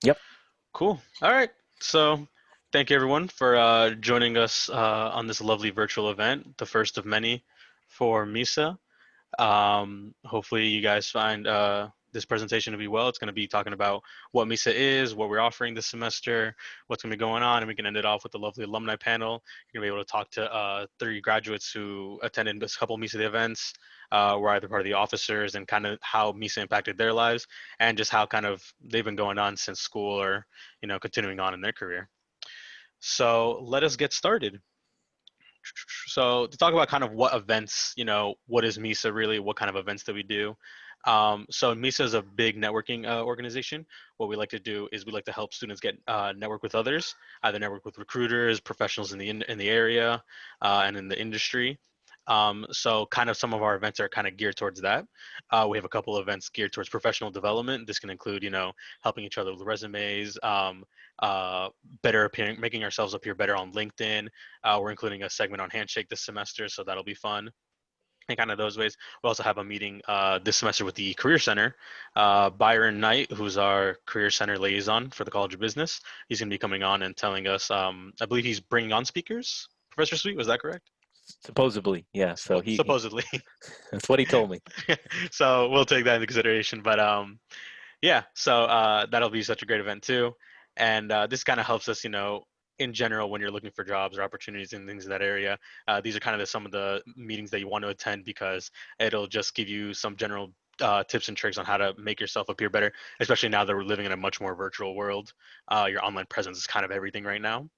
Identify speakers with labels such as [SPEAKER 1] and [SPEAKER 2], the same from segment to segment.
[SPEAKER 1] Yep.
[SPEAKER 2] Cool. All right. So, thank you everyone for joining us on this lovely virtual event, the first of many for MISA. Hopefully, you guys find this presentation to be well. It's going to be talking about what MISA is, what we're offering this semester, what's going to be going on, and we can end it off with a lovely alumni panel. You're going to be able to talk to 30 graduates who attended this couple MISA events, were either part of the officers, and kind of how MISA impacted their lives, and just how kind of they've been going on since school or continuing on in their career. So let us get started. So to talk about kind of what events, what is MISA really? What kind of events do we do? So MISA is a big networking organization. What we like to do is we like to help students get network with others, either network with recruiters, professionals in the area, and in the industry. So kind of some of our events are kind of geared towards that. We have a couple of events geared towards professional development. This can include, helping each other with resumes, uh, better appearing, making ourselves appear better on LinkedIn. We're including a segment on Handshake this semester, so that'll be fun. And kind of those ways. We also have a meeting this semester with the Career Center. Byron Knight, who's our Career Center liaison for the College of Business, he's going to be coming on and telling us. I believe he's bringing on speakers. Professor Sweet, was that correct?
[SPEAKER 1] Supposedly, yeah. So he
[SPEAKER 2] Supposedly.
[SPEAKER 1] that's what he told me.
[SPEAKER 2] So we'll take that into consideration. But yeah, so that'll be such a great event too. And this kind of helps us, in general, when you're looking for jobs or opportunities and things in that area. These are kind of some of the meetings that you want to attend because it'll just give you some general tips and tricks on how to make yourself appear better, especially now that we're living in a much more virtual world. Your online presence is kind of everything right now.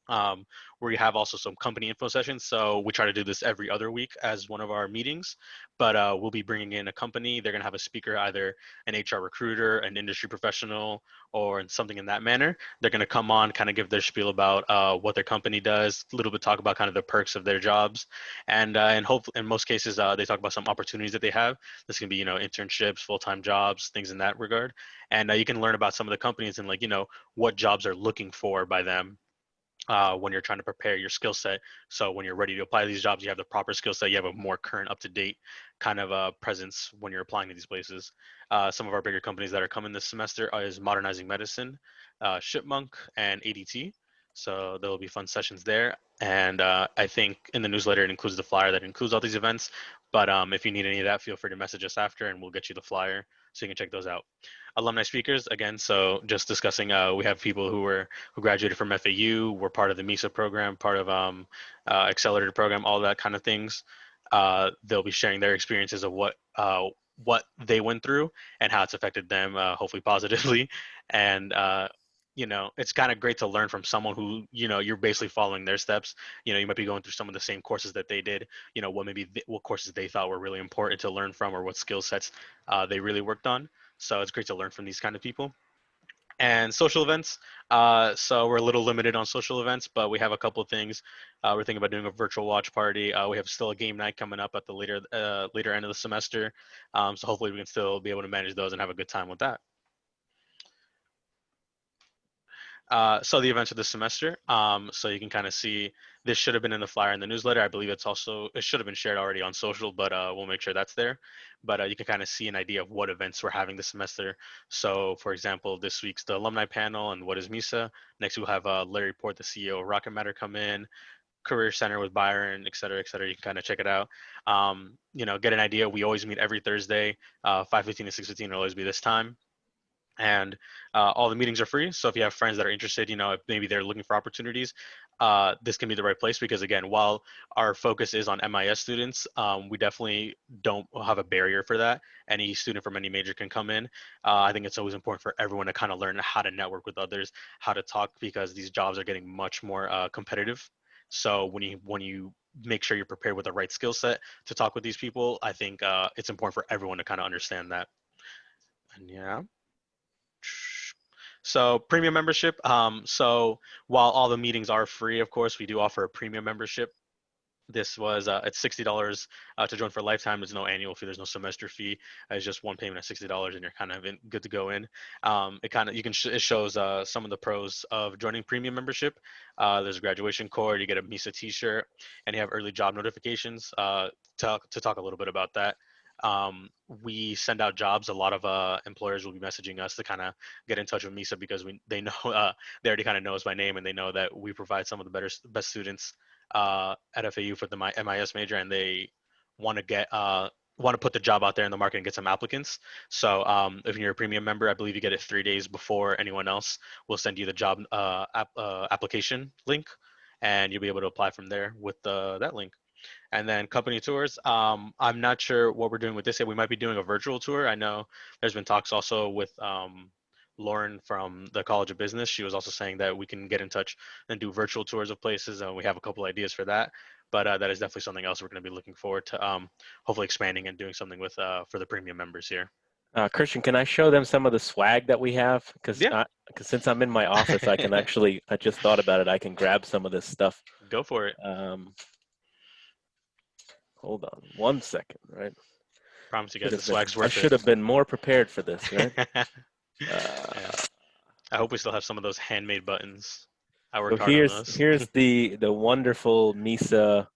[SPEAKER 2] um, where we have also some company info sessions. So we try to do this every other week as one of our meetings, but we'll be bringing in a company. They're going to have a speaker, either an HR recruiter, an industry professional, or something in that manner. They're going to come on, kind of give their spiel about what their company does, a little bit talk about kind of the perks of their jobs, and hopefully in most cases they talk about some opportunities that they have. This can be internships, full-time jobs, things in that regard, and you can learn about some of the companies and like what jobs are looking for by them when you're trying to prepare your skill set. So when you're ready to apply to these jobs, you have the proper skill set. You have a more current, up to date kind of presence when you're applying to these places. Some of our bigger companies that are coming this semester is Modernizing Medicine, Shipmunk, and ADT. So there will be fun sessions there. And I think in the newsletter it includes the flyer that includes all these events. But if you need any of that, feel free to message us after, and we'll get you the flyer so you can check those out. Alumni speakers again. So just discussing, we have people who graduated from FAU, were part of the MISA program, part of accelerated program, all that kind of things. They'll be sharing their experiences of what they went through and how it's affected them, hopefully positively. And it's kind of great to learn from someone who you're basically following their steps. You might be going through some of the same courses that they did. What courses they thought were really important to learn from, or what skill sets they really worked on. So it's great to learn from these kind of people. And social events. So we're a little limited on social events, but we have a couple of things. We're thinking about doing a virtual watch party. We have still a game night coming up at the later end of the semester. So hopefully we can still be able to manage those and have a good time with that. So the events of this semester. So you can kind of see this should have been in the flyer in the newsletter. I believe it should have been shared already on social, but we'll make sure that's there. But you can kind of see an idea of what events we're having this semester. So for example, this week's the alumni panel and what is MISA. Next we'll have Larry Port, the CEO of Rocket Matter, come in. Career Center with Byron, et cetera, et cetera. You can kind of check it out. Get an idea. We always meet every Thursday, 5:15 to 6:15. It'll always be this time, and all the meetings are free. So if you have friends that are interested, if maybe they're looking for opportunities, this can be the right place, because again, while our focus is on MIS students, we definitely don't have a barrier for that. Any student from any major can come in. I think it's always important for everyone to kind of learn how to network with others, how to talk, because these jobs are getting much more competitive. So when you make sure you're prepared with the right skill set to talk with these people, I think it's important for everyone to kind of understand that. And yeah. So premium membership. So while all the meetings are free, of course, we do offer a premium membership. This was it's $60 to join for a lifetime. There's no annual fee. There's no semester fee. It's just one payment of $60, and you're kind of good to go in. It shows some of the pros of joining premium membership. There's a graduation cord. You get a MISA T-shirt, and you have early job notifications. To talk a little bit about that. we send out jobs. A lot of employers will be messaging us to kind of get in touch with MISA because they know they already kind of know us by name, and they know that we provide some of the best students at FAU for the MIS major, and they want to get want to put the job out there in the market and get some applicants. So if you're a premium member, I believe you get it 3 days before anyone else. We'll send you the job application link, and you'll be able to apply from there with that link. And then company tours. I'm not sure what we're doing with this yet. We might be doing a virtual tour. I know there's been talks also with Lauren from the College of Business. She was also saying that we can get in touch and do virtual tours of places, and we have a couple ideas for that. But that is definitely something else we're going to be looking forward to, hopefully expanding and doing something with for the premium members here.
[SPEAKER 1] Christian, can I show them some of the swag that we have? Because
[SPEAKER 2] Yeah,
[SPEAKER 1] since I'm in my office, I can actually, I just thought about it, I can grab some of this stuff.
[SPEAKER 2] go for it.
[SPEAKER 1] Hold on one second, right?
[SPEAKER 2] Promise you guys the swag's
[SPEAKER 1] I
[SPEAKER 2] worth
[SPEAKER 1] should have been more prepared for this, right?
[SPEAKER 2] it. Yeah. I hope we still have some of those handmade buttons. I worked hard on those.
[SPEAKER 1] Here's the wonderful MISA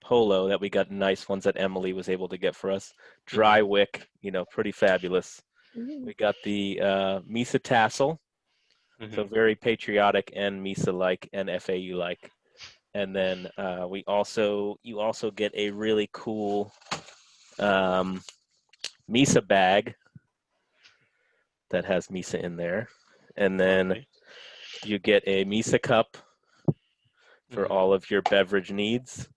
[SPEAKER 1] polo that we got, nice ones that Emily was able to get for us. Dry wick, pretty fabulous. We got the MISA tassel, so very patriotic and MISA-like and FAU-like. And then you also get a really cool MISA bag that has MISA in there. And then you get a MISA cup for all of your beverage needs.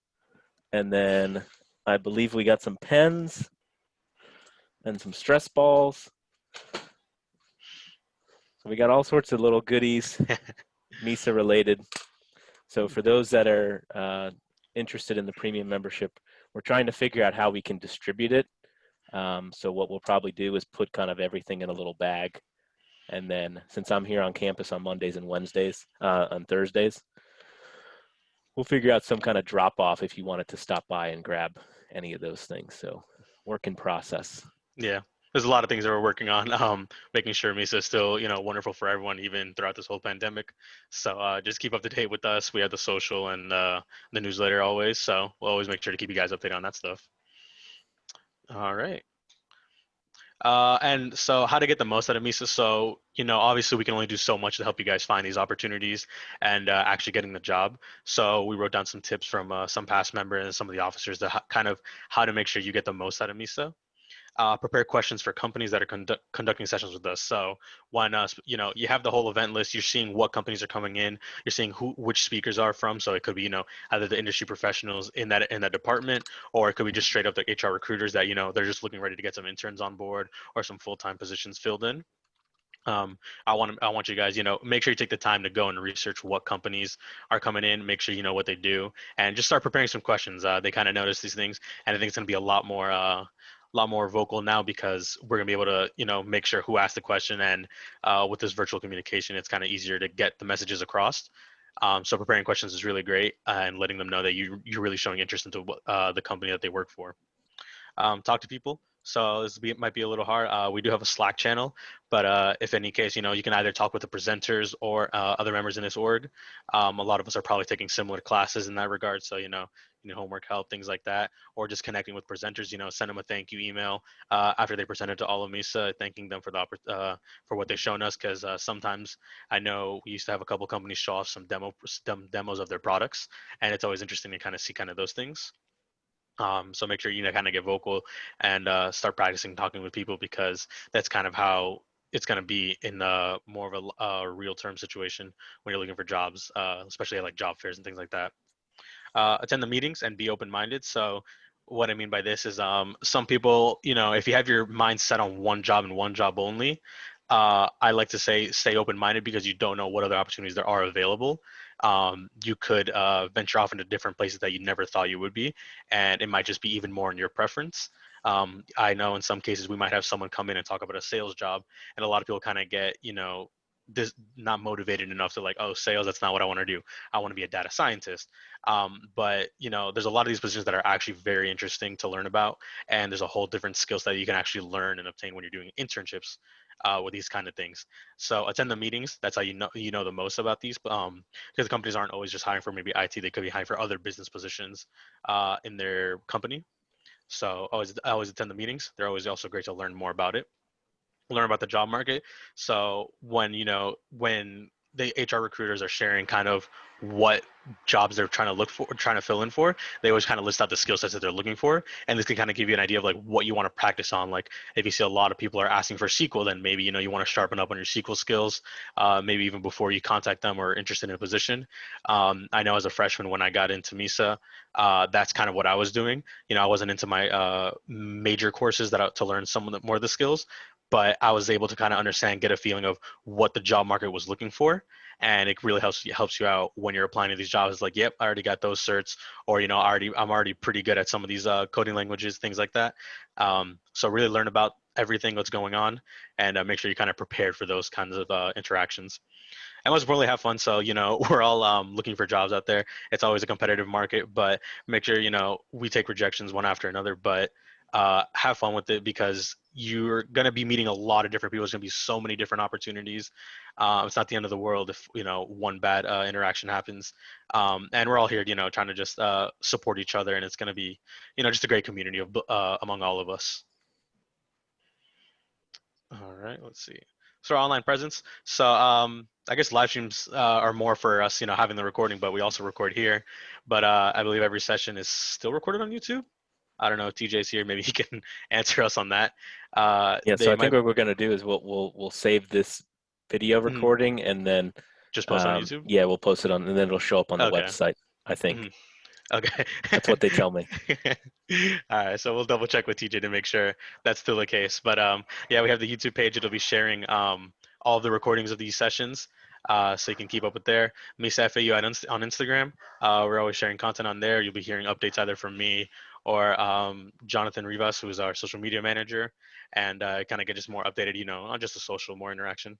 [SPEAKER 1] And then I believe we got some pens and some stress balls. So we got all sorts of little goodies, MISA related. So for those that are interested in the premium membership, we're trying to figure out how we can distribute it. So what we'll probably do is put kind of everything in a little bag. And then since I'm here on campus on Mondays and Wednesdays, on Thursdays, we'll figure out some kind of drop off if you wanted to stop by and grab any of those things. So work in process.
[SPEAKER 2] Yeah. There's a lot of things that we're working on, making sure MISA is still, wonderful for everyone, even throughout this whole pandemic. So just keep up to date with us. We have the social and the newsletter always. So we'll always make sure to keep you guys updated on that stuff. All right. And so how to get the most out of MISA. So, obviously we can only do so much to help you guys find these opportunities and actually getting the job. So we wrote down some tips from some past members and some of the officers to kind of how to make sure you get the most out of MISA. Prepare questions for companies that are conducting sessions with us. So when you have the whole event list, you're seeing what companies are coming in, you're seeing which speakers are from. So it could be either the industry professionals in that department, or it could be just straight up the HR recruiters that they're just looking ready to get some interns on board or some full-time positions filled in. I want you guys, make sure you take the time to go and research what companies are coming in, make sure you know what they do, and just start preparing some questions. They kind of notice these things, and I think it's going to be a lot more vocal now because we're going to be able to, make sure who asked the question, and with this virtual communication, it's kind of easier to get the messages across. So preparing questions is really great, and letting them know that you're really showing interest into the company that they work for. Talk to people. So might be a little hard. We do have a Slack channel, but if any case, you can either talk with the presenters or other members in this org. A lot of us are probably taking similar classes in that regard. So, homework help, things like that, or just connecting with presenters, send them a thank you email after they presented to all of MISA, thanking them for for what they've shown us. Because sometimes I know we used to have a couple companies show off some demos of their products, and it's always interesting to kind of see kind of those things. So make sure you kind of get vocal and start practicing talking with people, because that's kind of how it's going to be in more of a real term situation when you're looking for jobs, especially at like job fairs and things like that. Attend the meetings and be open-minded. So what I mean by this is some people, if you have your mind set on one job and one job only, I like to say stay open-minded, because you don't know what other opportunities there are available. You could venture off into different places that you never thought you would be, and it might just be even more in your preference. I know in some cases we might have someone come in and talk about a sales job, and a lot of people kind of get, this not motivated enough to like, oh, sales, that's not what I want to do. I want to be a data scientist. But there's a lot of these positions that are actually very interesting to learn about, and there's a whole different skill set that you can actually learn and obtain when you're doing internships with these kind of things. So attend the meetings. That's how you know the most about these, because companies aren't always just hiring for maybe IT. They could be hiring for other business positions in their company. So I always attend the meetings. They're always also great to learn more about it, learn about the job market. So when the HR recruiters are sharing kind of what jobs they're trying to look for, trying to fill in for, they always kind of list out the skill sets that they're looking for, and this can kind of give you an idea of like what you want to practice on. Like if you see a lot of people are asking for SQL, then maybe you want to sharpen up on your SQL skills, maybe even before you contact them or interested in a position. I know as a freshman when I got into MISA, that's kind of what I was doing. I wasn't into my major courses to learn some of the more of the skills, but I was able to kind of understand, get a feeling of what the job market was looking for, and it really helps you out when you're applying to these jobs. It's like, yep, I already got those certs, or I'm already pretty good at some of these coding languages, things like that. So really learn about everything that's going on, and make sure you're kind of prepared for those kinds of interactions. And most importantly, have fun. So we're all looking for jobs out there. It's always a competitive market, but make sure we take rejections one after another, but have fun with it, because you're going to be meeting a lot of different people. There's going to be so many different opportunities. It's not the end of the world if one bad interaction happens. And we're all here trying to just support each other, and it's going to be just a great community of among all of us. All right, let's see. So our online presence. So I guess live streams are more for us, having the recording, but we also record here. But I believe every session is still recorded on YouTube. I don't know if TJ's here. Maybe he can answer us on that.
[SPEAKER 1] Yeah, so
[SPEAKER 2] They
[SPEAKER 1] I think
[SPEAKER 2] might
[SPEAKER 1] what we're going to do is we'll save this video
[SPEAKER 2] mhm,
[SPEAKER 1] recording, and then
[SPEAKER 2] just post on YouTube.
[SPEAKER 1] yeah, we'll post it on, and then it'll show up on the
[SPEAKER 2] Okay.
[SPEAKER 1] website. I think
[SPEAKER 2] Mhm. Okay.
[SPEAKER 1] that's what they tell me.
[SPEAKER 2] All right, so we'll double check with TJ to make sure that's still the case. But yeah, we have the YouTube page. It'll be sharing all of the recordings of these sessions, so you can keep up with there. MISA FAU on Instagram. We're always sharing content on there. You'll be hearing updates either from me or Jonathan Rivas, who is our social media manager, and kind of get just more updated, on just the social, more interaction.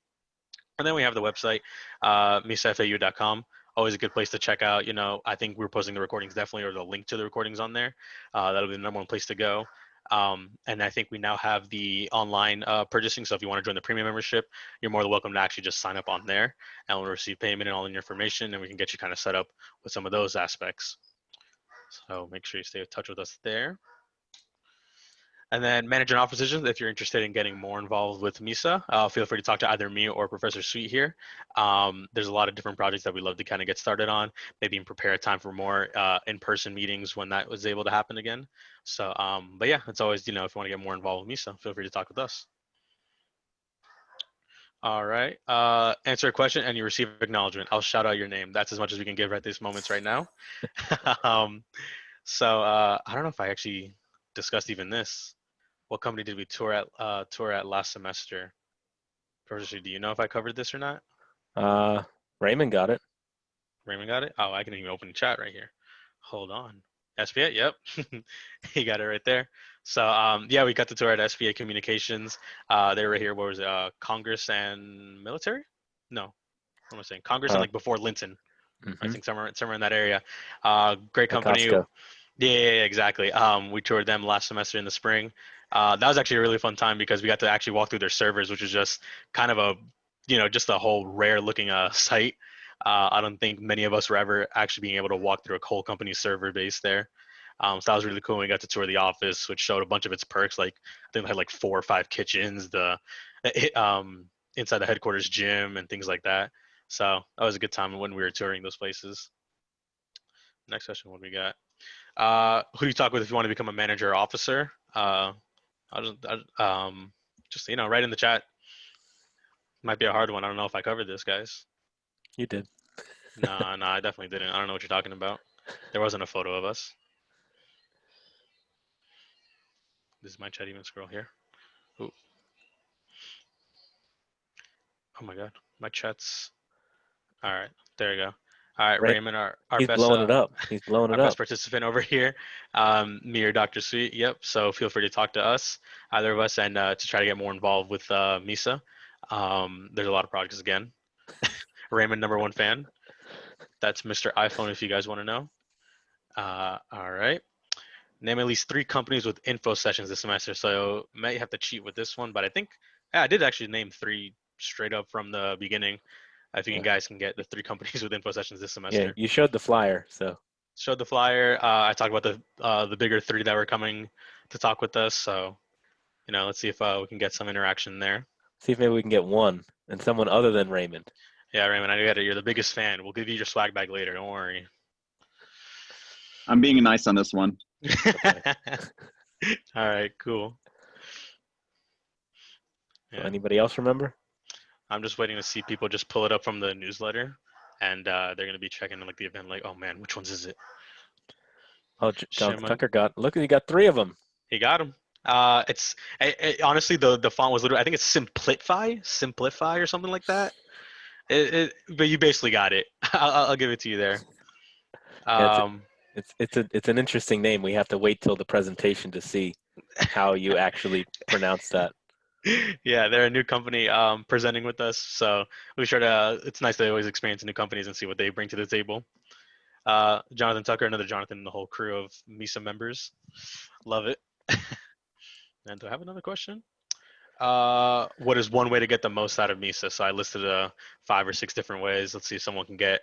[SPEAKER 2] And then we have the website, misafau.com. Always a good place to check out. I think we're posting the recordings definitely, or the link to the recordings on there. That'll be the number one place to go. And I think we now have the online purchasing. So if you want to join the premium membership, you're more than welcome to actually just sign up on there, and we'll receive payment and all your information, and we can get you kind of set up with some of those aspects. So make sure you stay in touch with us there. And then manager and office positions, if you're interested in getting more involved with MISA, feel free to talk to either me or Professor Sweet here. There's a lot of different projects that we love to kind of get started on, maybe prepare a time for more in-person meetings when that was able to happen again. So, but yeah, it's always, if you want to get more involved with MISA, feel free to talk with us. All right. Answer a question and you receive acknowledgement. I'll shout out your name. That's as much as we can give at these moments right now. um, so I don't know if I actually discussed even this. What company did we tour at last semester? Professor, do you know if I covered this or not?
[SPEAKER 1] Uh, Raymond got it.
[SPEAKER 2] Raymond got it? Oh, I can even open the chat right here. Hold on. SPA, yep. He got it right there. So yeah, we got the tour at SPA Communications. They were here, what was it? Congress and military? No, what am I saying? Congress and
[SPEAKER 1] Uh,
[SPEAKER 2] like before Linton. I
[SPEAKER 1] hmm
[SPEAKER 2] think somewhere in that area. Great
[SPEAKER 1] At
[SPEAKER 2] company.
[SPEAKER 1] Costco.
[SPEAKER 2] Yeah, exactly. We toured them last semester in the spring. That was actually a really fun time because we got to actually walk through their servers, which is just kind of a, just a whole rare looking site. I don't think many of us were ever actually being able to walk through a whole company's server base there. So that was really cool. We got to tour the office, which showed a bunch of its perks. Like I think they had like 4 or 5 kitchens, inside the headquarters gym and things like that. So that was a good time when we were touring those places. Next question, what do we got? Who do you talk with if you want to become a manager or officer? Just write in the chat. Might be a hard one. I don't know if I covered this, guys.
[SPEAKER 1] You did.
[SPEAKER 2] No, no, I definitely didn't. I don't know what you're talking about. There wasn't a photo of us. This is my chat even scroll here. Ooh. Oh my god, my chat's. All right, there you go. All right,
[SPEAKER 1] Right?
[SPEAKER 2] Raymond, our
[SPEAKER 1] He's
[SPEAKER 2] best
[SPEAKER 1] blowing it up. He's blowing
[SPEAKER 2] our
[SPEAKER 1] it
[SPEAKER 2] best
[SPEAKER 1] up.
[SPEAKER 2] participant over here. Me or Dr. Sweet. Yep. So feel free to talk to us, either of us, and to try to get more involved with MISA. There's a lot of projects again. Raymond, number one fan. That's Mr. iPhone if you guys want to know. All right. Name at least 3 companies with info sessions this semester. So may have to cheat with this one, but I think yeah, I did actually name 3 straight up from the beginning. I think you
[SPEAKER 1] Yeah.
[SPEAKER 2] guys can get the 3 companies with info sessions this
[SPEAKER 1] Yeah.
[SPEAKER 2] semester.
[SPEAKER 1] You showed the flyer, so
[SPEAKER 2] showed the flyer. I talked about the bigger three that were coming to talk with us. So let's see if we can get some interaction there.
[SPEAKER 1] See if maybe we can get one and someone other than Raymond.
[SPEAKER 2] Yeah, Raymond, I get it. You're the biggest fan. We'll give you your swag bag later. Don't worry.
[SPEAKER 3] I'm being nice on this one.
[SPEAKER 2] All right, cool.
[SPEAKER 1] So
[SPEAKER 2] Yeah.
[SPEAKER 1] anybody else remember?
[SPEAKER 2] I'm just waiting to see people just pull it up from the newsletter, and they're gonna be checking like the event. Like, oh man, which ones is it?
[SPEAKER 1] Oh, Jonathan
[SPEAKER 2] Shimon.
[SPEAKER 1] Tucker look, he got 3 of them.
[SPEAKER 2] He got him. Honestly, the font was literally, I think it's Simplify or something like that. But you basically got it. I'll give it to you there.
[SPEAKER 1] Yeah,
[SPEAKER 2] Um,
[SPEAKER 1] it's an interesting name. We have to wait till the presentation to see how you actually pronounce that.
[SPEAKER 2] yeah, they're a new company presenting with us, so we sure to. It's nice to always experience new companies and see what they bring to the table. Jonathan Tucker, another Jonathan, and the whole crew of MISA members. Love it. And do I have another question? What is one way to get the most out of MISA? So I listed 5 or 6 different ways. Let's see if someone can get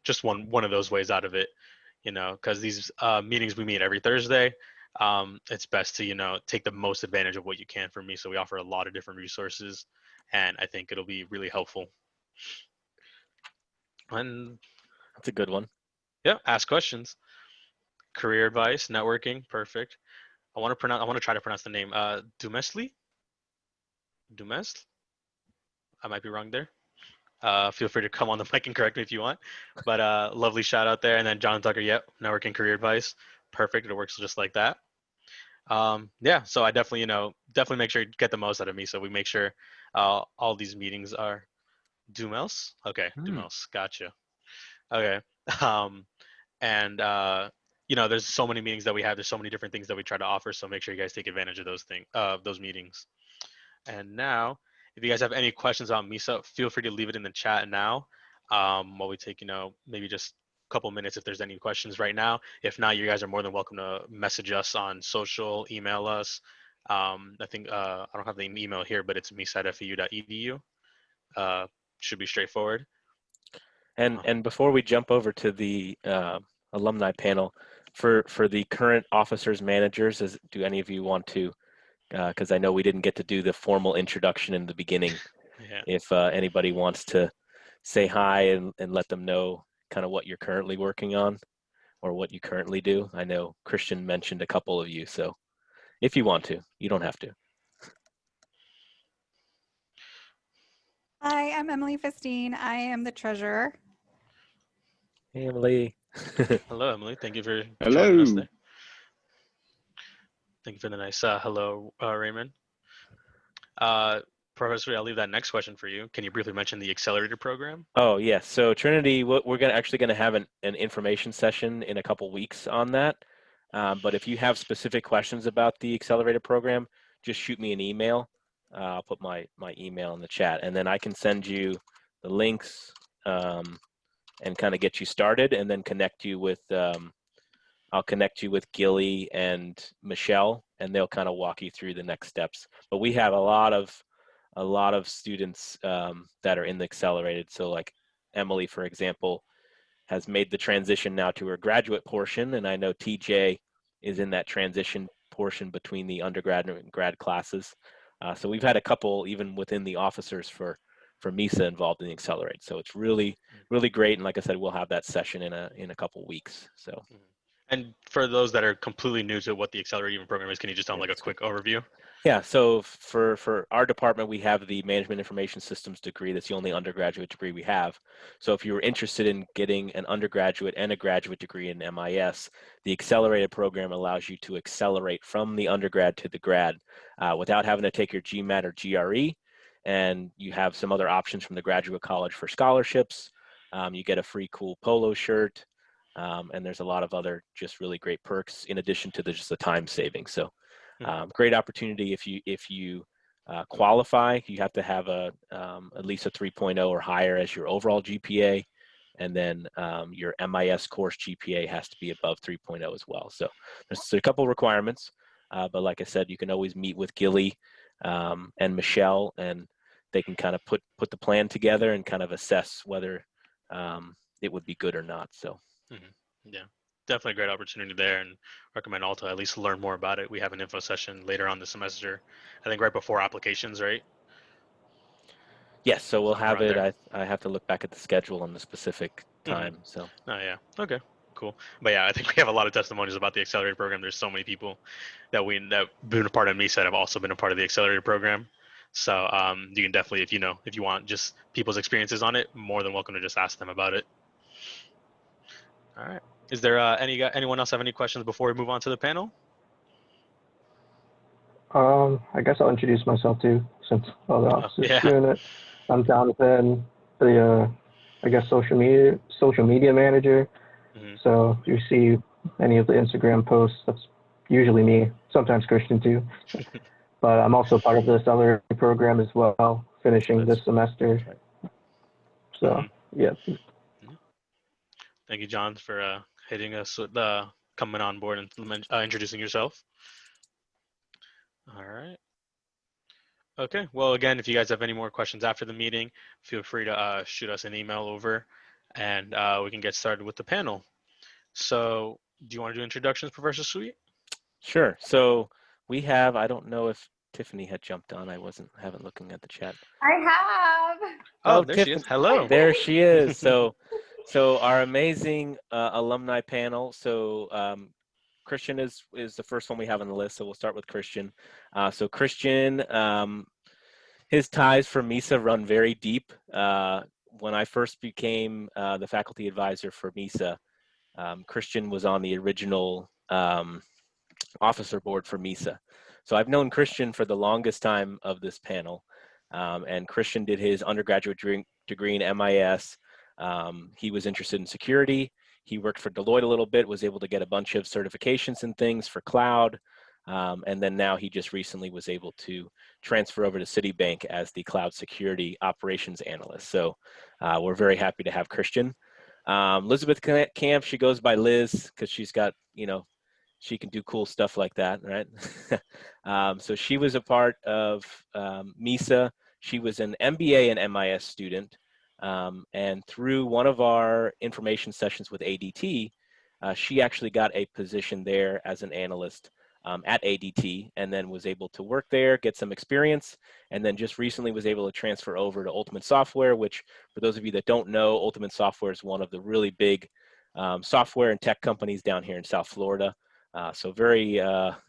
[SPEAKER 2] just one of those ways out of it. Because these meetings we meet every Thursday, it's best to take the most advantage of what you can from MISA. We offer a lot of different resources, and I think it'll be really helpful. And
[SPEAKER 1] That's a good one.
[SPEAKER 2] yeah, ask questions. Career advice, networking, perfect. I want to try to pronounce the name. Dumesli. Dumesl. I might be wrong there. Feel free to come on the mic and correct me if you want. But lovely shout out there. And then John Tucker, yep, networking career advice. Perfect. It works just like that. Yeah, so I definitely, definitely make sure you get the most out of me. So we make sure all these meetings are Dumels. Okay, Dumels. Gotcha. Okay. Um, and there's so many meetings that we have. There's so many different things that we try to offer. So make sure you guys take advantage of those meetings. And now, if you guys have any questions on MISA, feel free to leave it in the chat now. While we take, maybe just a couple minutes if there's any questions right now. If not, you guys are more than welcome to message us on social, email us. I think I don't have the email here, but it's misa@feu.edu. Should be straightforward.
[SPEAKER 1] And before we jump over to the alumni panel, for the current officers managers, do any of you want to? Because I know we didn't get to do the formal introduction in the beginning.
[SPEAKER 2] Yeah.
[SPEAKER 1] If anybody wants to say hi and let them know kind of what you're currently working on or what you currently do. I know Christian mentioned a couple of you, so if you want to, you don't have to.
[SPEAKER 4] Hi, I'm Emily Fistine. I am the treasurer.
[SPEAKER 1] Hey, Emily.
[SPEAKER 2] Hello, Emily. Thank you for
[SPEAKER 3] Hello.
[SPEAKER 2] joining us there. Thank you for the nice hello, Raymond. Professor, I'll leave that next question for you. Can you briefly mention the accelerator program?
[SPEAKER 1] Oh, yes. So Trinity, we're actually going to have an information session in a couple weeks on that. But if you have specific questions about the accelerator program, just shoot me an email. I'll put my email in the chat, and then I can send you the links and kind of get you started, and then connect you with I'll connect you with Gilly and Michelle, and they'll kind of walk you through the next steps. But we have a lot of students that are in the accelerated. So like Emily, for example, has made the transition now to her graduate portion, and I know TJ is in that transition portion between the undergrad and grad classes. So we've had a couple even within the officers for MISA involved in the accelerate. So it's really great, and like I said, we'll have that session in a couple weeks. So.
[SPEAKER 2] And for those that are completely new to what the accelerator program is, can you just tell them like a quick overview?
[SPEAKER 1] Yeah, so for our department, we have the Management Information Systems degree. That's the only undergraduate degree we have. So if you were interested in getting an undergraduate and a graduate degree in MIS, the accelerated program allows you to accelerate from the undergrad to the grad without having to take your GMAT or GRE. And you have some other options from the graduate college for scholarships. You get a free cool polo shirt. And there's a lot of other just really great perks in addition to just the time saving. So great opportunity if you qualify. You have to have at least a 3.0 or higher as your overall GPA, and then your MIS course GPA has to be above 3.0 as well. So there's a couple requirements, but like I said, you can always meet with Gilly and Michelle, and they can kind of put the plan together and kind of assess whether it would be good or not. So.
[SPEAKER 2] Yeah, definitely a great opportunity there, and recommend all to at least learn more about it. We have an info session later on this semester, I think right before applications, right?
[SPEAKER 1] Yes, so we'll
[SPEAKER 2] Somewhere
[SPEAKER 1] have
[SPEAKER 2] around
[SPEAKER 1] it.
[SPEAKER 2] there.
[SPEAKER 1] I have to look back at the schedule on the specific
[SPEAKER 2] Hmm.
[SPEAKER 1] time. So
[SPEAKER 2] Oh yeah. Okay. Cool. But yeah, I think we have a lot of testimonies about the accelerator program. There's so many people that been a part of MISA have also been a part of the accelerator program. So you can definitely, if you want just people's experiences on it, more than welcome to just ask them about it. All right. Is there anyone else have any questions before we move on to the panel?
[SPEAKER 5] I guess I'll introduce myself too, since all the
[SPEAKER 2] Oh,
[SPEAKER 5] officers
[SPEAKER 2] yeah.
[SPEAKER 5] doing it. I'm Jonathan, the I guess social media manager.
[SPEAKER 2] Hmm.
[SPEAKER 5] So if you see any of the Instagram posts, that's usually me. Sometimes Christian too. But I'm also part of the accelerator program as well, finishing this semester.
[SPEAKER 1] right.
[SPEAKER 5] So yeah.
[SPEAKER 2] Thank you, John, for hitting us with coming on board and introducing yourself. All right. Okay. Well, again, if you guys have any more questions after the meeting, feel free to shoot us an email over, and we can get started with the panel. So, do you want to do introductions, Professor Sweet?
[SPEAKER 1] Sure. So we have. I don't know if Tiffany had jumped on. I haven't looking at the chat.
[SPEAKER 4] I have.
[SPEAKER 2] Oh,
[SPEAKER 1] Oh,
[SPEAKER 2] there she is.
[SPEAKER 1] Tiffany.
[SPEAKER 2] Hello.
[SPEAKER 1] There she is. So our amazing alumni panel. So Christian is the first one we have on the list. So we'll start with Christian. So Christian, his ties for MISA run very deep. When I first became the faculty advisor for MISA, Christian was on the original officer board for MISA. So I've known Christian for the longest time of this panel. And Christian did his undergraduate degree in MIS. He was interested in security. He worked for Deloitte a little bit, was able to get a bunch of certifications and things for cloud. And then now he just recently was able to transfer over to Citibank as the cloud security operations analyst. So we're very happy to have Christian. Elizabeth Camp, she goes by Liz because she's got, she can do cool stuff like that, right? So she was a part of MISA. She was an MBA and MIS student. And through one of our information sessions with ADT, she actually got a position there as an analyst at ADT, and then was able to work there, get some experience, and then just recently was able to transfer over to Ultimate Software, which for those of you that don't know, Ultimate Software is one of the really big software and tech companies down here in South Florida. So very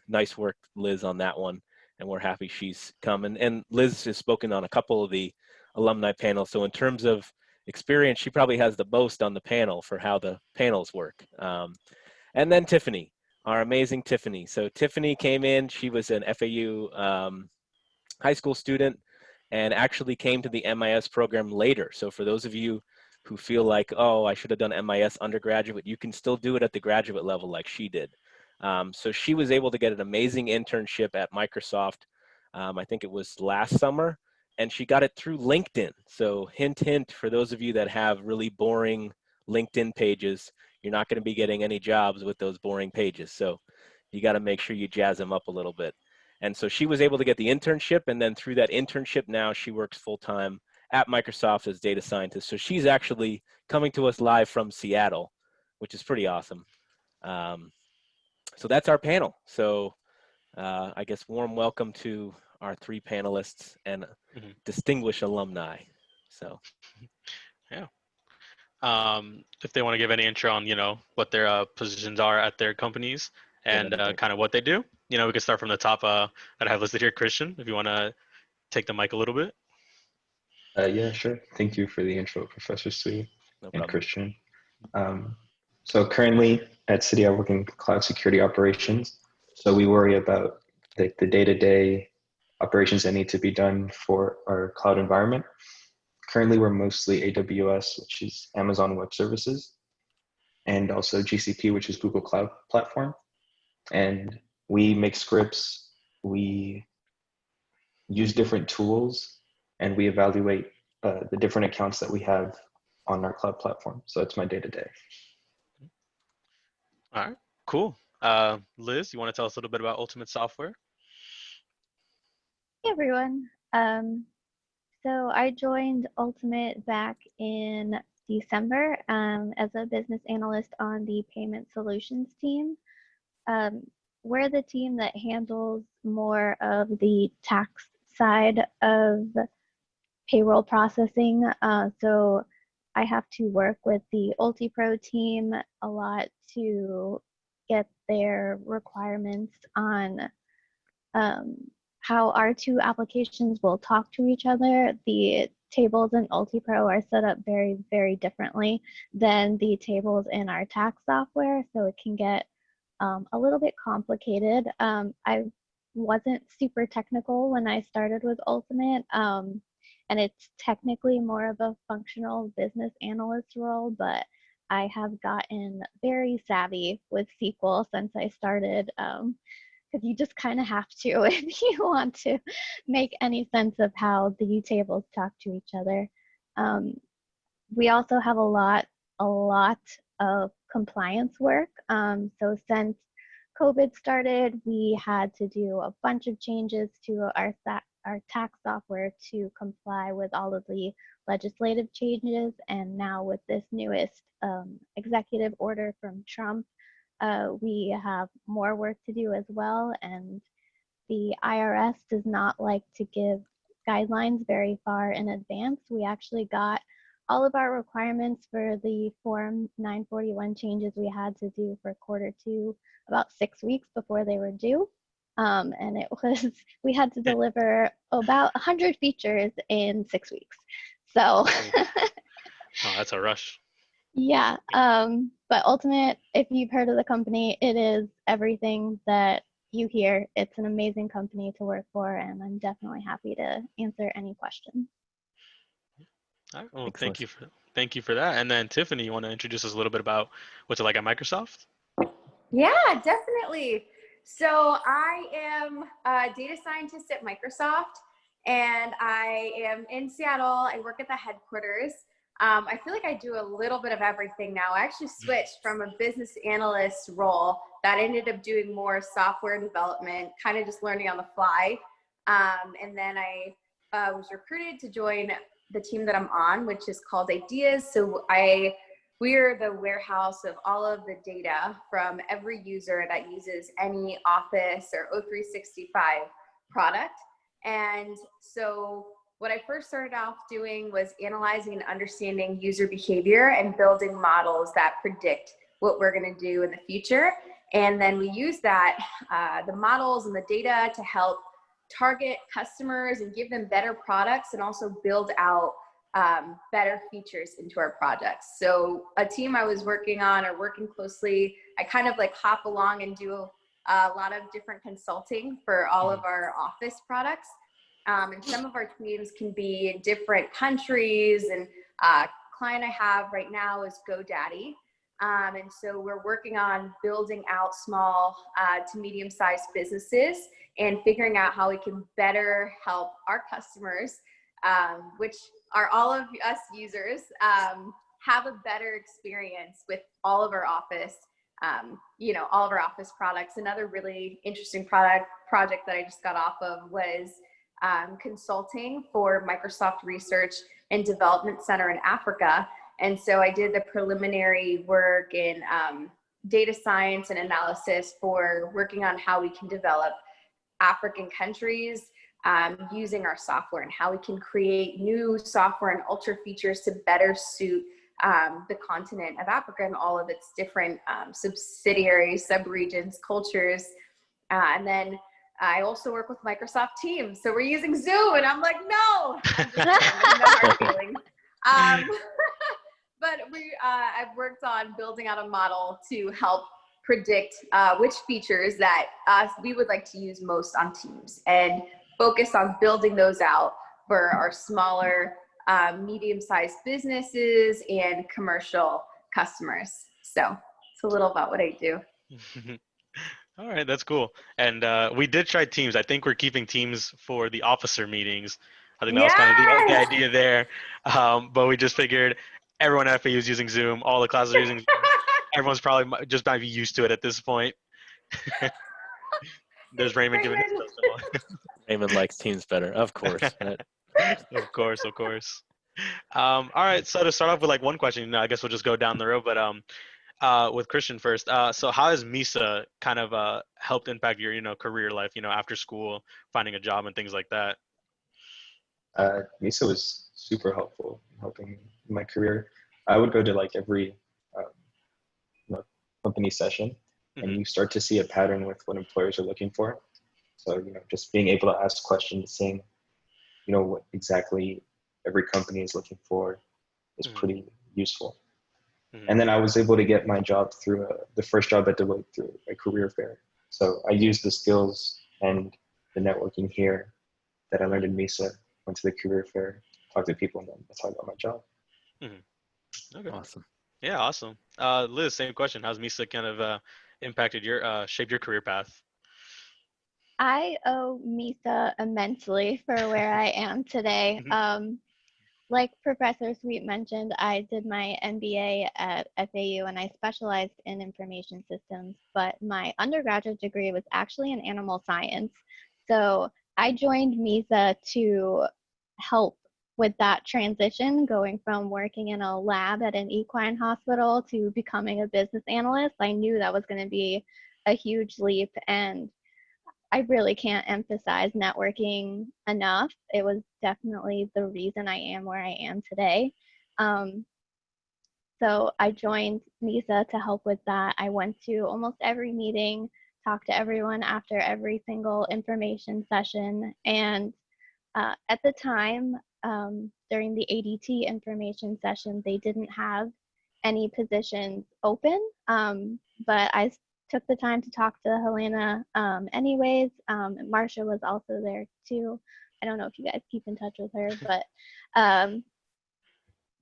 [SPEAKER 1] nice work, Liz, on that one. And we're happy she's come. And Liz has spoken on a couple of the alumni panels. So in terms of experience, she probably has the most on the panel for how the panels work. And then Tiffany, our amazing Tiffany. So Tiffany came in. She was an FAU high school student and actually came to the MIS program later. So for those of you who feel like, oh, I should have done MIS undergraduate, you can still do it at the graduate level like she did. So she was able to get an amazing internship at Microsoft. I think it was last summer, and she got it through LinkedIn. So hint, hint, for those of you that have really boring LinkedIn pages, you're not going to be getting any jobs with those boring pages. So you got to make sure you jazz them up a little bit. And so she was able to get the internship, and then through that internship, now she works full-time at Microsoft as data scientist. So she's actually coming to us live from Seattle, which is pretty awesome. So that's our panel. So I guess warm welcome to our three panelists and distinguished alumni. So
[SPEAKER 2] Yeah. If they want to give any intro on, what their positions are at their companies and kind of what they do, we can start from the top that I have listed here. Christian, if you want to take the mic a little bit.
[SPEAKER 6] Yeah, sure. Thank you for the intro, Professor Sui
[SPEAKER 1] no
[SPEAKER 6] and
[SPEAKER 1] problem.
[SPEAKER 6] Christian. So currently at Citi, I work in cloud security operations. So we worry about the day-to-day operations that need to be done for our cloud environment. Currently, we're mostly AWS, which is Amazon Web Services, and also GCP, which is Google Cloud Platform. And we make scripts, we use different tools, and we evaluate the different accounts that we have on our cloud platform. So that's my day-to-day.
[SPEAKER 2] All right, cool. Liz, you want to tell us a little bit about Ultimate Software?
[SPEAKER 7] Hey everyone. So I joined Ultimate back in December as a business analyst on the payment solutions team. We're the team that handles more of the tax side of payroll processing. So I have to work with the UltiPro team a lot to get their requirements on how our two applications will talk to each other. The tables in UltiPro are set up very, very differently than the tables in our tax software, so it can get a little bit complicated. I wasn't super technical when I started with Ultimate, and it's technically more of a functional business analyst role, but I have gotten very savvy with SQL since I started, because you just kind of have to if you want to make any sense of how the tables talk to each other. We also have a lot of compliance work. So since COVID started, we had to do a bunch of changes to our tax software to comply with all of the legislative changes. And now with this newest executive order from Trump, we have more work to do as well. And the IRS does not like to give guidelines very far in advance. We actually got all of our requirements for the Form 941 changes we had to do for Q2 about 6 weeks before they were due. And it was, we had to deliver about 100 features in 6 weeks. So
[SPEAKER 2] Oh, that's a rush.
[SPEAKER 7] yeah, but Ultimate, if you've heard of the company, it is everything that you hear. It's an amazing company to work for, and I'm definitely happy to answer any questions.
[SPEAKER 2] All right, well,
[SPEAKER 1] Excellent.
[SPEAKER 2] thank you for that. And then Tiffany, you want to introduce us a little bit about what's it like at Microsoft?
[SPEAKER 8] Yeah, definitely. So I am a data scientist at Microsoft, and I am in Seattle. I work at the headquarters. I feel like I do a little bit of everything now. I actually switched from a business analyst role that ended up doing more software development, kind of just learning on the fly. And then I was recruited to join the team that I'm on, which is called Ideas. So we're the warehouse of all of the data from every user that uses any Office or O365 product. And so what I first started off doing was analyzing and understanding user behavior and building models that predict what we're going to do in the future. And then we use that, the models and the data, to help target customers and give them better products, and also build out better features into our projects. So a team I was working on, or working closely, I kind of like hop along and do a lot of different consulting for all of our Office products. And some of our teams can be in different countries, and client I have right now is GoDaddy. And so we're working on building out small to medium-sized businesses and figuring out how we can better help our customers, which are all of us users, have a better experience with all of our Office, all of our Office products. Another really interesting project that I just got off of was consulting for Microsoft Research and Development Center in Africa. And so I did the preliminary work in data science and analysis for working on how we can develop African countries using our software, and how we can create new software and ultra features to better suit the continent of Africa and all of its different subsidiaries, subregions, cultures. And then I also work with Microsoft Teams. So we're using Zoom, and I'm like, no, I'm just kidding. No hard feelings. But I've worked on building out a model to help predict which features that we would like to use most on Teams, and focus on building those out for our smaller, medium-sized businesses and commercial customers. So it's a little about what I do.
[SPEAKER 2] All right, that's cool. And we did try Teams. I think we're keeping Teams for the officer meetings. I think that was kind of the idea there. But we just figured everyone at FAU is using Zoom. All the classes are using Zoom. Everyone's probably just might be used to it at this point. There's Raymond giving his testimony.
[SPEAKER 1] Raymond likes Teams better, of course.
[SPEAKER 2] Of course. All right. So to start off with like one question, I guess we'll just go down the road. But with Christian first. So how has MISA kind of helped impact your career life? After school, finding a job and things like that.
[SPEAKER 6] MISA was super helpful in helping in my career. I would go to like every um, company session, and
[SPEAKER 2] Hmm.
[SPEAKER 6] you start to see a pattern with what employers are looking for. So just being able to ask questions, seeing what exactly every company is looking for is
[SPEAKER 2] Hmm.
[SPEAKER 6] pretty useful.
[SPEAKER 2] Hmm.
[SPEAKER 6] And then I was able to get my job through the first job at Deloitte through a career fair. So I used the skills and the networking here that I learned in MISA, went to the career fair, talked to people, and then that's how I got my job.
[SPEAKER 2] Hmm. Okay.
[SPEAKER 1] Awesome.
[SPEAKER 2] Yeah. Awesome. Liz, same question. How's MISA kind of impacted your shaped your career path?
[SPEAKER 7] I owe MISA immensely for where I am today.
[SPEAKER 2] Hmm.
[SPEAKER 7] Like Professor Sweet mentioned, I did my MBA at FAU and I specialized in information systems, but my undergraduate degree was actually in animal science. So I joined MISA to help with that transition, going from working in a lab at an equine hospital to becoming a business analyst. I knew that was going to be a huge leap, and I really can't emphasize networking enough. It was definitely the reason I am where I am today. Um, so I joined MISA to help with that. I went to almost every meeting, talked to everyone after every single information session. And at the time, during the ADT information session, they didn't have any positions open, but I took the time to talk to Helena anyways. Marsha was also there too. I don't know if you guys keep in touch with her, but um,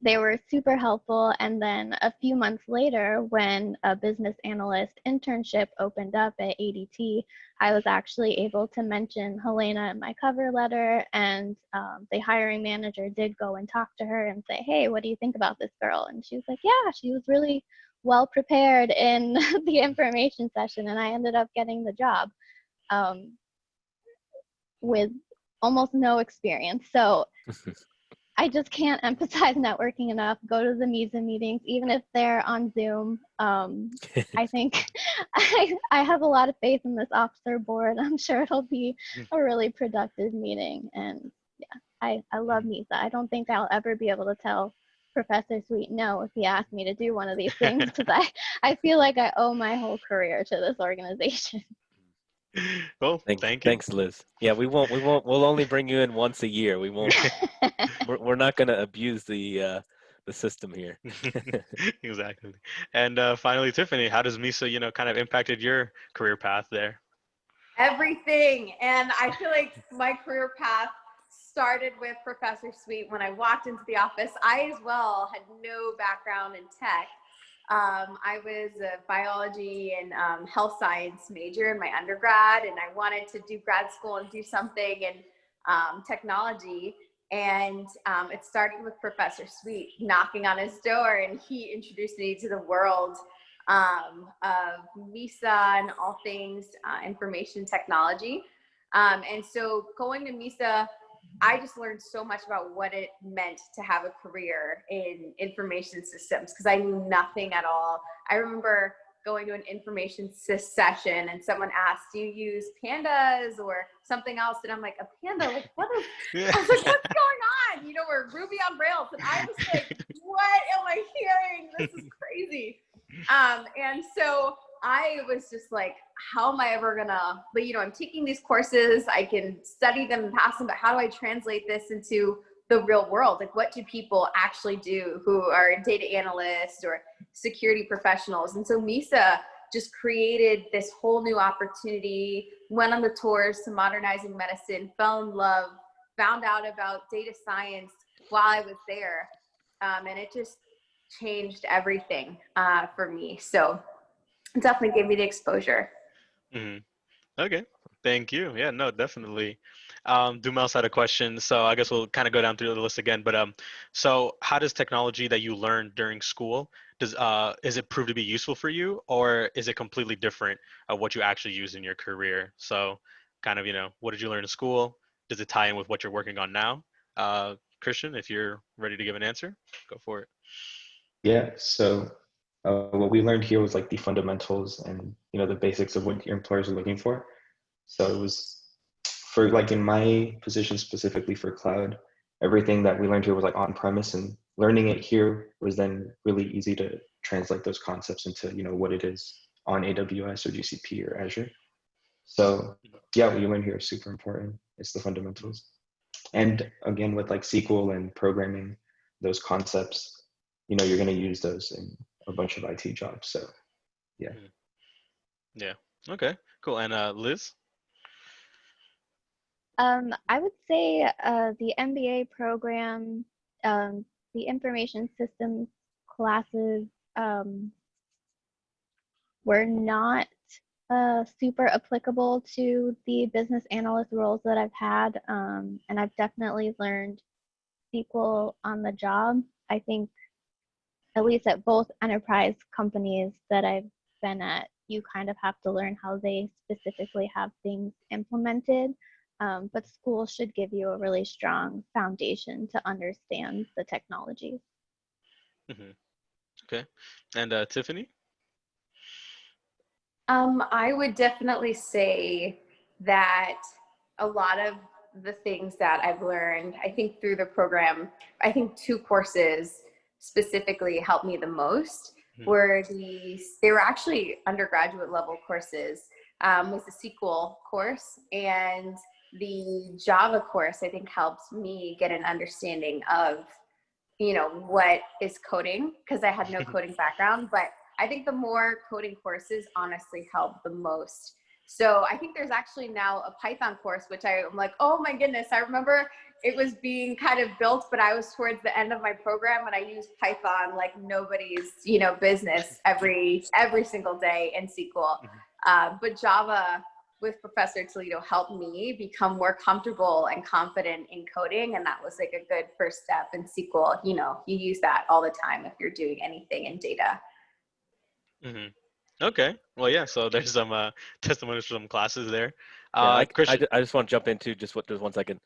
[SPEAKER 7] they were super helpful. And then a few months later, when a business analyst internship opened up at ADT, I was actually able to mention Helena in my cover letter. And the hiring manager did go and talk to her and say, hey, what do you think about this girl? And she was like, yeah, she was really well prepared in the information session. And I ended up getting the job with almost no experience. So I just can't emphasize networking enough. Go to the MISA meetings, even if they're on Zoom. I think I have a lot of faith in this officer board. I'm sure it'll be a really productive meeting. And yeah, I love MISA. I don't think I'll ever be able to tell Professor Sweet no if he asked me to do one of these things because I feel like I owe my whole career to this organization.
[SPEAKER 2] Well, thank you.
[SPEAKER 1] Thanks, Liz. Yeah, we'll only bring you in once a year. We won't. We're not going to abuse the system here.
[SPEAKER 2] Exactly. And finally, Tiffany, how does MISA, kind of impacted your career path there?
[SPEAKER 8] Everything. And I feel like my career path started with Professor Sweet. When I walked into the office, I as well had no background in tech. I was a biology and health science major in my undergrad, and I wanted to do grad school and do something in technology. And it started with Professor Sweet knocking on his door, and he introduced me to the world of MISA and all things information technology. And so going to MISA, I just learned so much about what it meant to have a career in information systems because I knew nothing at all. I remember going to an information session and someone asked, do you use pandas or something else? And I'm like, a panda? Like, what is, I was like, what's going on? We're Ruby on Rails. And I was like, what am I hearing? This is crazy. And so I was just like, how am I ever gonna, but I'm taking these courses, I can study them and pass them, but how do I translate this into the real world? Like, what do people actually do who are data analysts or security professionals? And so MISA just created this whole new opportunity, went on the tours to Modernizing Medicine, fell in love, found out about data science while I was there. And it just changed everything for me. So it definitely gave me the exposure.
[SPEAKER 2] Mm-hmm. Okay. Thank you. Yeah, no, definitely. Dumel's had a question, so I guess we'll kind of go down through the list again. But so how does technology that you learned during school is it prove to be useful for you, or is it completely different of what you actually use in your career? So kind of, what did you learn in school? Does it tie in with what you're working on now? Christian, if you're ready to give an answer, go for it.
[SPEAKER 6] Yeah. So what we learned here was like the fundamentals and the basics of what your employers are looking for. So it was for like in my position specifically for cloud, everything that we learned here was like on premise, and learning it here was then really easy to translate those concepts into what it is on AWS or GCP or Azure. So yeah, what you learn here is super important. It's the fundamentals. And again, with like SQL and programming, those concepts, you're going to use those in a bunch of IT jobs. So yeah.
[SPEAKER 2] Yeah. Okay, cool. And Liz?
[SPEAKER 7] I would say the MBA program, the information systems classes were not super applicable to the business analyst roles that I've had. And I've definitely learned SQL on the job. I think at least at both enterprise companies that I've been at, you kind of have to learn how they specifically have things implemented. But school should give you a really strong foundation to understand the technologies.
[SPEAKER 2] Okay. And Tiffany?
[SPEAKER 8] I would definitely say that a lot of the things that I've learned, I think through the program, I think 2 courses specifically helped me the most they were actually undergraduate level courses, was the SQL course, and the Java course I think helped me get an understanding of, what is coding, because I had no coding background, but I think the more coding courses honestly help the most. So I think there's actually now a Python course, which I'm like, oh my goodness, I remember it was being kind of built, but I was towards the end of my program and I used Python like nobody's, business every single day in SQL. But Java with Professor Toledo helped me become more comfortable and confident in coding. And that was like a good first step in SQL. You use that all the time if you're doing anything in data.
[SPEAKER 2] Okay. Well, yeah. So there's some testimonies from classes there.
[SPEAKER 1] Yeah,
[SPEAKER 2] Christian.
[SPEAKER 1] I just want to jump into just 1 second.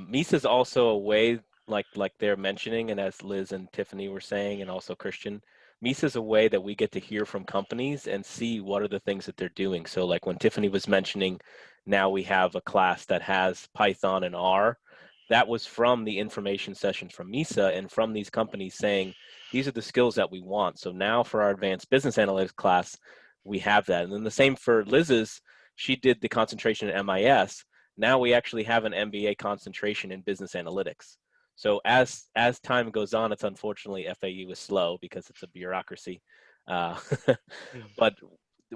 [SPEAKER 1] MISA is also a way, like they're mentioning, and as Liz and Tiffany were saying, and also Christian, MISA is a way that we get to hear from companies and see what are the things that they're doing. So like when Tiffany was mentioning, now we have a class that has Python and R. That was from the information sessions from MISA and from these companies saying, these are the skills that we want. So now for our advanced business analytics class, we have that. And then the same for Liz's. She did the concentration at MIS. Now we actually have an MBA concentration in business analytics. So as time goes on, it's unfortunately FAU is slow because it's a bureaucracy. But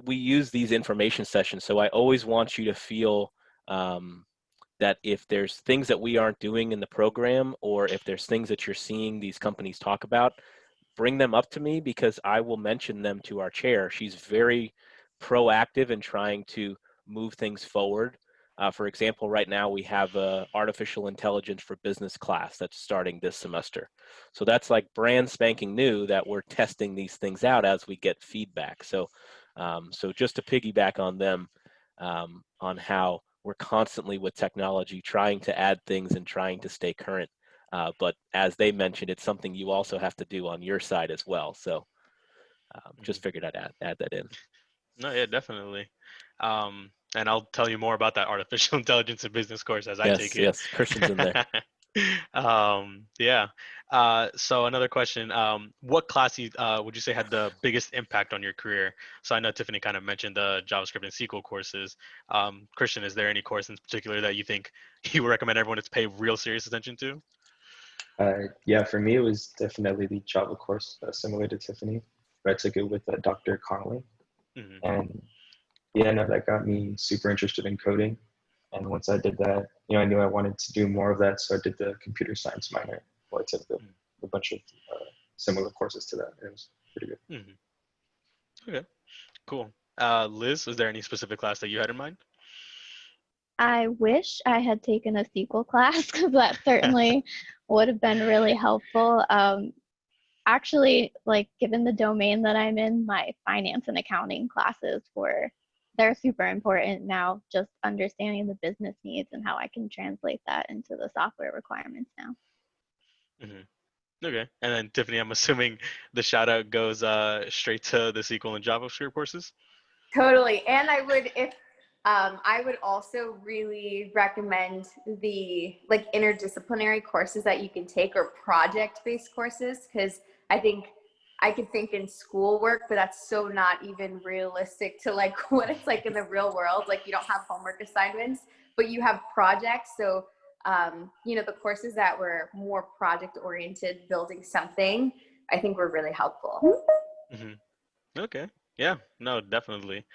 [SPEAKER 1] we use these information sessions. So I always want you to feel that if there's things that we aren't doing in the program, or if there's things that you're seeing these companies talk about, bring them up to me because I will mention them to our chair. She's very proactive in trying to move things forward. For example, right now we have a artificial intelligence for business class that's starting this semester. So that's like brand spanking new that we're testing these things out as we get feedback. So, so just to piggyback on them, on how we're constantly with technology trying to add things and trying to stay current. But as they mentioned, it's something you also have to do on your side as well. So just figured I'd add that in.
[SPEAKER 2] No, yeah, definitely. And I'll tell you more about that artificial intelligence and business course as I take it.
[SPEAKER 1] Yes, Christian's in there.
[SPEAKER 2] Yeah. So another question, what class would you say had the biggest impact on your career? So I know Tiffany kind of mentioned the JavaScript and SQL courses. Christian, is there any course in particular that you think you would recommend everyone to pay real serious attention to?
[SPEAKER 6] Yeah, for me, it was definitely the Java course, similar to Tiffany, but I took it with Dr. Connolly. And yeah, no, that got me super interested in coding. And once I did that, I knew I wanted to do more of that. So I did the computer science minor. Well, I took a bunch of similar courses to that. It was pretty good.
[SPEAKER 2] Okay, cool. Liz, was there any specific class that you had in mind?
[SPEAKER 7] I wish I had taken a SQL class because that certainly would have been really helpful. Actually, like given the domain that I'm in, my finance and accounting classes they're super important now, just understanding the business needs and how I can translate that into the software requirements now.
[SPEAKER 2] Okay. And then Tiffany, I'm assuming the shout out goes straight to the SQL and JavaScript courses.
[SPEAKER 8] Totally. And I would also really recommend the like interdisciplinary courses that you can take or project-based courses, because I think I could think in schoolwork, but that's so not even realistic to like what it's like in the real world. Like you don't have homework assignments, but you have projects. So the courses that were more project oriented, building something, I think were really helpful.
[SPEAKER 2] Hmm. Okay. Yeah. No, definitely.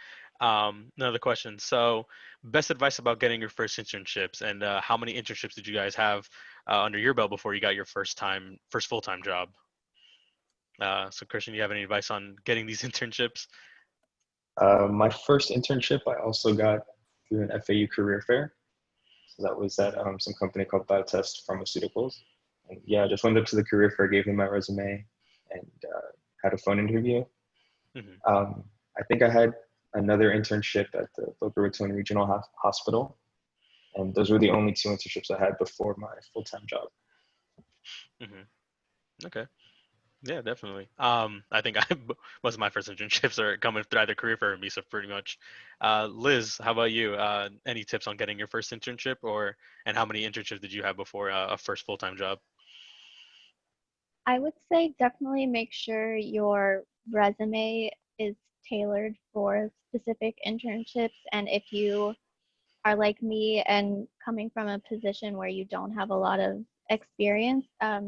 [SPEAKER 2] Another question. So, best advice about getting your first internships, and how many internships did you guys have under your belt before you got your first full-time job? So, Christian, you have any advice on getting these internships?
[SPEAKER 6] My first internship I also got through an FAU career fair. So that was at some company called Biotest Pharmaceuticals. And yeah, I just went up to the career fair, gave them my resume, and had a phone interview.
[SPEAKER 2] Hmm.
[SPEAKER 6] I think I had another internship at the Boca Raton Regional Hospital. And those were the only two internships I had before my full-time job.
[SPEAKER 2] Hmm. Okay. Yeah, definitely. I think most of my first internships are coming through either career fair or MISA pretty much. Liz, how about you? Any tips on getting your first internship, and how many internships did you have before a first full-time job?
[SPEAKER 7] I would say definitely make sure your resume is tailored for specific internships. And if you are like me and coming from a position where you don't have a lot of experience,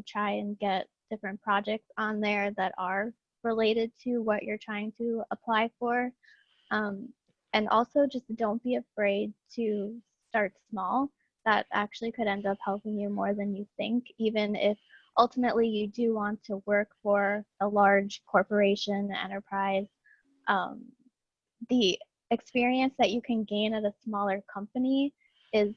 [SPEAKER 7] try and get different projects on there that are related to what you're trying to apply for. Um, and also just don't be afraid to start small. That actually could end up helping you more than you think, even if ultimately you do want to work for a large corporation enterprise. Um, the experience that you can gain at a smaller company is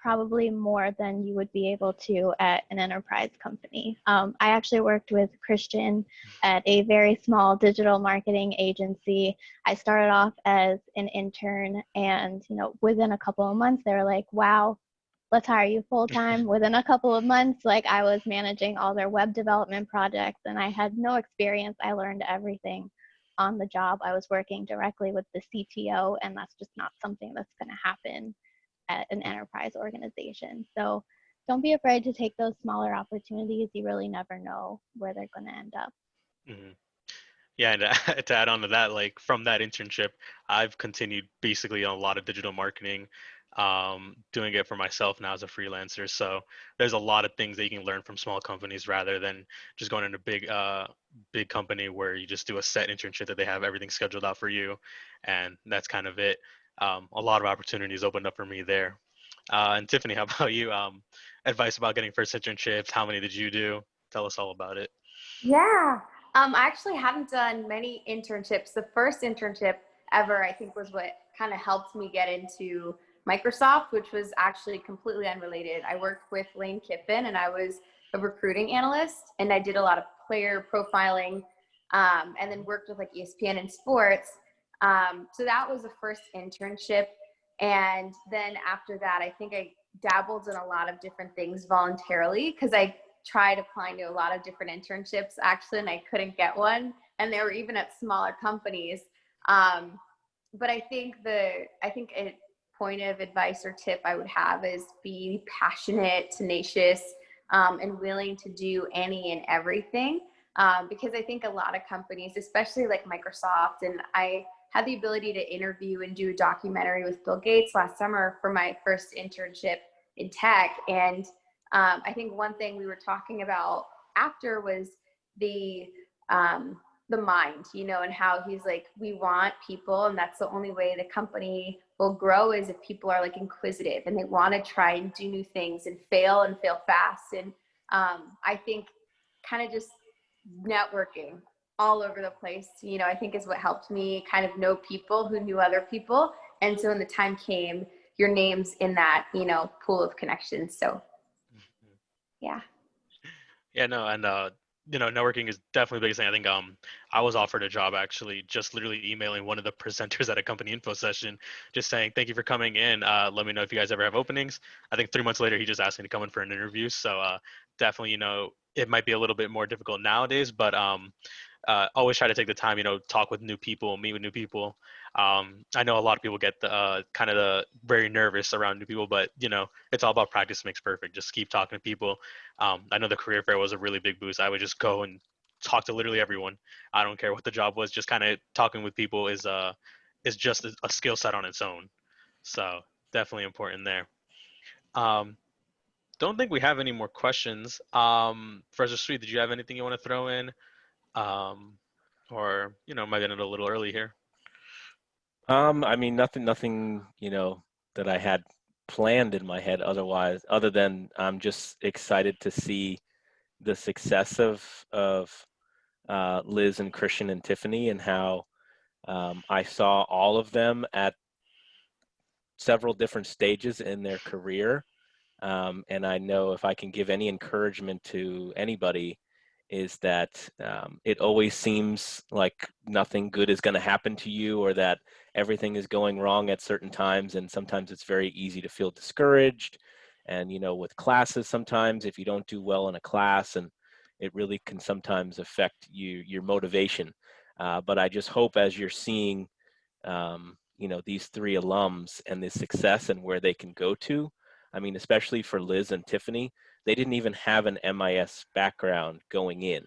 [SPEAKER 7] probably more than you would be able to at an enterprise company. I actually worked with Christian at a very small digital marketing agency. I started off as an intern, and within a couple of months, they were like, "Wow, let's hire you full time." Within a couple of months, like I was managing all their web development projects, and I had no experience. I learned everything on the job. I was working directly with the CTO, and that's just not something that's going to happen at an enterprise organization. So don't be afraid to take those smaller opportunities. You really never know where they're going to end up.
[SPEAKER 2] Hmm. Yeah, and to add on to that, like from that internship, I've continued basically on a lot of digital marketing, doing it for myself now as a freelancer. So there's a lot of things that you can learn from small companies rather than just going into big company where you just do a set internship that they have everything scheduled out for you, and that's kind of it. A lot of opportunities opened up for me there. And Tiffany, how about you? Advice about getting first internships? How many did you do? Tell us all about it.
[SPEAKER 8] Yeah. I actually haven't done many internships. The first internship ever, I think, was what kind of helped me get into Microsoft, which was actually completely unrelated. I worked with Lane Kiffin, and I was a recruiting analyst, and I did a lot of player profiling, and then worked with like ESPN and sports. So that was the first internship. And then after that, I think I dabbled in a lot of different things voluntarily, because I tried applying to a lot of different internships actually, and I couldn't get one, and they were even at smaller companies. But I think a point of advice or tip I would have is be passionate, tenacious, and willing to do any and everything, because I think a lot of companies, especially like Microsoft, and I had the ability to interview and do a documentary with Bill Gates last summer for my first internship in tech. And I think one thing we were talking about after was the mind, and how he's like, we want people, and that's the only way the company will grow is if people are like inquisitive and they want to try and do new things and fail fast. And I think kind of just networking all over the place, I think is what helped me kind of know people who knew other people. And so when the time came, your name's in that, pool of connections. So yeah.
[SPEAKER 2] Yeah, no, and networking is definitely the biggest thing. I think I was offered a job actually just literally emailing one of the presenters at a company info session, just saying, thank you for coming in. Let me know if you guys ever have openings. I think 3 months later, he just asked me to come in for an interview. So definitely, it might be a little bit more difficult nowadays, but always try to take the time, talk with new people, meet with new people. I know a lot of people get the kind of the very nervous around new people, but it's all about practice makes perfect. Just keep talking to people. I know the career fair was a really big boost. I would just go and talk to literally everyone. I don't care what the job was. Just kind of talking with people is just a skill set on its own. So definitely important there. Don't think we have any more questions. Professor Sweet, did you have anything you want to throw in? Or might end it a little early here.
[SPEAKER 1] I mean, nothing, that I had planned in my head other than I'm just excited to see the success of Liz and Christian and Tiffany, and how I saw all of them at several different stages in their career. And I know if I can give any encouragement to anybody, is that it always seems like nothing good is going to happen to you, or that everything is going wrong at certain times. And sometimes it's very easy to feel discouraged. And, with classes, sometimes if you don't do well in a class, and it really can sometimes affect your motivation. But I just hope, as you're seeing, these three alums and the success and where they can go to. I mean, especially for Liz and Tiffany, they didn't even have an MIS background going in.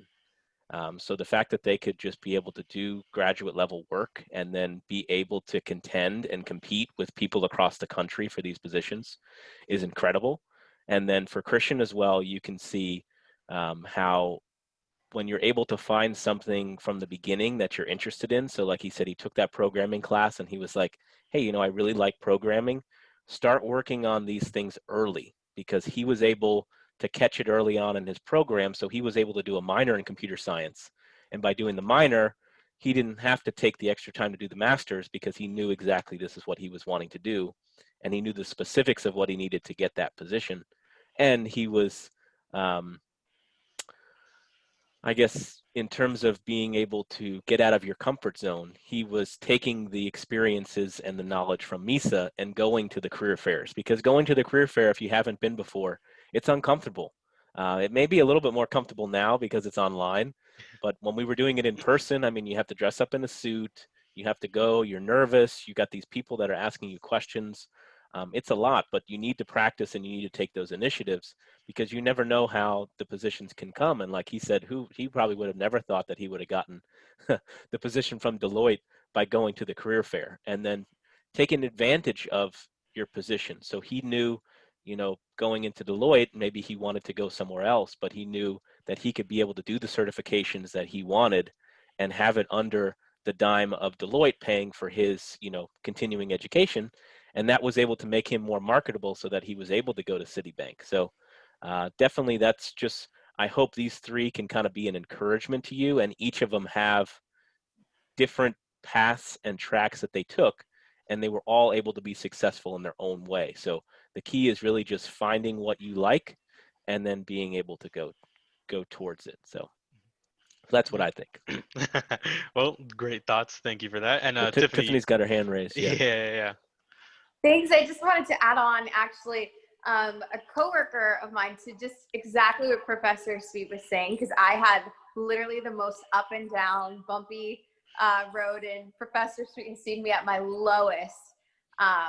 [SPEAKER 1] So the fact that they could just be able to do graduate level work and then be able to contend and compete with people across the country for these positions is incredible. And then for Christian as well, you can see how when you're able to find something from the beginning that you're interested in. So like he said, he took that programming class and he was like, hey, I really like programming. Start working on these things early, because he was able to catch it early on in his program. So he was able to do a minor in computer science. And by doing the minor, he didn't have to take the extra time to do the master's, because he knew exactly this is what he was wanting to do. And he knew the specifics of what he needed to get that position. And he was, I guess, in terms of being able to get out of your comfort zone, he was taking the experiences and the knowledge from MISA and going to the career fairs. Because going to the career fair, if you haven't been before, it's uncomfortable. It may be a little bit more comfortable now because it's online, but when we were doing it in person, I mean, you have to dress up in a suit, you have to go, you're nervous, you got these people that are asking you questions. It's a lot, but you need to practice and you need to take those initiatives, because you never know how the positions can come. And like he said, he probably would have never thought that he would have gotten the position from Deloitte by going to the career fair and then taking advantage of your position. So he knew, going into Deloitte, maybe he wanted to go somewhere else, but he knew that he could be able to do the certifications that he wanted and have it under the dime of Deloitte paying for his, continuing education. And that was able to make him more marketable so that he was able to go to Citibank. So definitely, that's just, I hope these three can kind of be an encouragement to you, and each of them have different paths and tracks that they took, and they were all able to be successful in their own way. So the key is really just finding what you like and then being able to go towards it. So that's what I think.
[SPEAKER 2] Well, great thoughts. Thank you for that. And Tiffany,
[SPEAKER 1] Tiffany's got her hand raised.
[SPEAKER 2] Yeah.
[SPEAKER 8] Thanks. I just wanted to add on, actually, a coworker of mine, to just exactly what Professor Sweet was saying, because I had literally the most up and down, bumpy road, and Professor Sweet has seen me at my lowest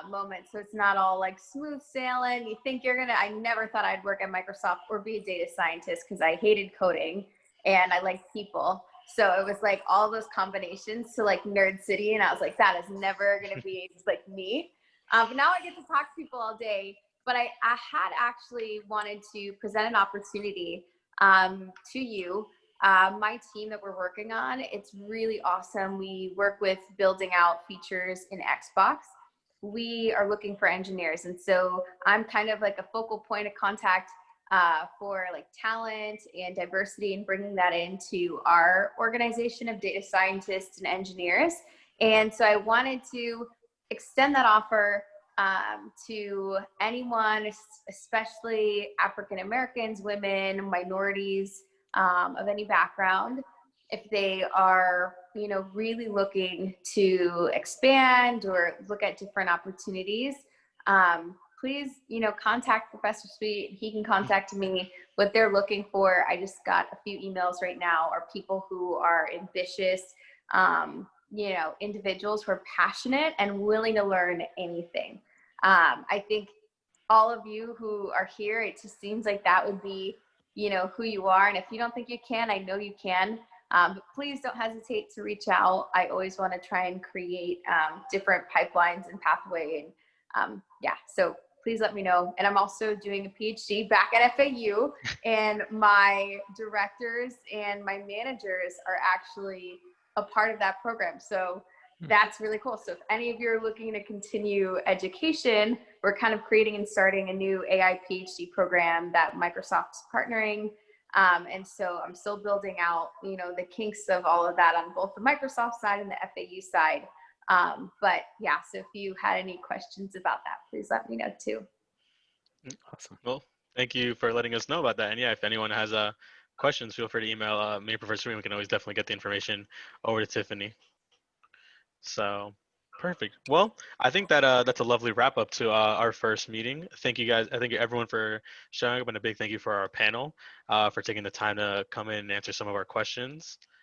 [SPEAKER 8] moment. So it's not all like smooth sailing. You think I never thought I'd work at Microsoft or be a data scientist, because I hated coding and I liked people. So it was like all those combinations to like Nerd City, and I was like, that is never going to be like me. But now I get to talk to people all day. But I had actually wanted to present an opportunity to you. My team that we're working on, it's really awesome. We work with building out features in Xbox. We are looking for engineers. And so I'm kind of like a focal point of contact for like talent and diversity, and bringing that into our organization of data scientists and engineers. And so I wanted to extend that offer to anyone, especially African Americans, women, minorities, of any background. If they are, really looking to expand or look at different opportunities, please, contact Professor Sweet. He can contact me. What they're looking for, I just got a few emails right now, are people who are ambitious, individuals who are passionate and willing to learn anything. I think all of you who are here, it just seems like that would be, who you are. And if you don't think you can, I know you can. But please don't hesitate to reach out. I always want to try and create different pipelines and pathway. And so please let me know. And I'm also doing a PhD back at FAU, and my directors and my managers are actually a part of that program. So that's really cool. So if any of you are looking to continue education, we're kind of creating and starting a new AI PhD program that Microsoft's partnering. And so I'm still building out, the kinks of all of that on both the Microsoft side and the FAU side. But yeah, so if you had any questions about that, please let me know too.
[SPEAKER 2] Awesome. Well, thank you for letting us know about that. And yeah, if anyone has questions, feel free to email me, Professor Reed. We can always definitely get the information over to Tiffany. So perfect. Well, I think that that's a lovely wrap up to our first meeting. Thank you guys. I thank everyone for showing up, and a big thank you for our panel for taking the time to come in and answer some of our questions.